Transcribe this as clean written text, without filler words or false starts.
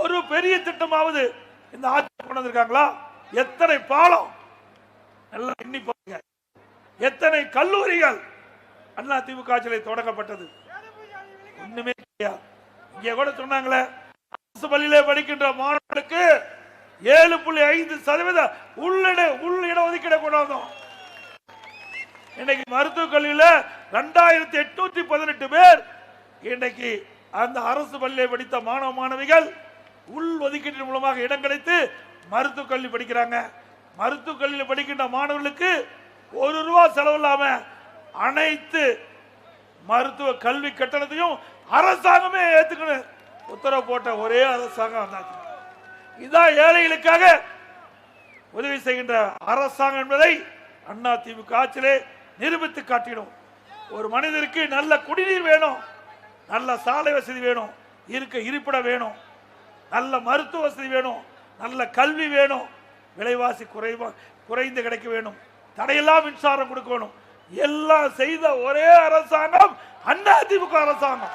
ஒரு பெரிய திட்டமாவது இந்த ஆட்சி கொண்டு வந்திருக்காங்களா? எத்தனை பாலம் எல்லாம் எண்ணி பாருங்க. எத்தனை கல்லூரிகள் அண்ணா திமுக ஆட்சியில் தொடங்கப்பட்டது? ஒண்ணுமே கிடையாது. இங்க கூட சொன்னாங்களே, அரசு பள்ளியிலே படிக்கின்ற மாணவர்களுக்கு 7.5% உள் இடஒதுக்கீடு கொண்டாந்தோம். இன்னைக்கு மருத்துவக் கல்வியில 2818 பேர் இன்னைக்கு அந்த அரசு பள்ளியை படித்த மாணவ மாணவிகள் உள் ஒதுக்கீட்டின் மூலமாக இடம் கிடைத்து மருத்துவக் கல்வி படிக்கிறாங்க. மருத்துவக் கல்வியில் படிக்கின்ற மாணவர்களுக்கு ₹1 செலவு இல்லாம அனைத்து மருத்துவ கல்வி கட்டணத்தையும் அரசாங்கமே ஏத்துக்கணும் உத்தரவு போட்ட ஒரே அரசாங்கம். இதான் ஏழைகளுக்காக உதவி செய்கின்ற அரசாங்கம் என்பதை அண்ணா திமுக ஆட்சியிலே நிரூபித்து காட்டிடும். ஒரு மனிதருக்கு நல்ல குடிநீர் வேணும், நல்ல சாலை வசதி வேணும், இருப்பிடம் வேணும், நல்ல மருத்துவ வசதி வேணும், நல்ல கல்வி வேணும், விலைவாசி குறைந்து கிடைக்க வேணும், தடையெல்லாம் மின்சாரம் கொடுக்கணும். எல்லாம் செய்த ஒரே அரசாங்கம் அண்ணா திமுக அரசாங்கம்.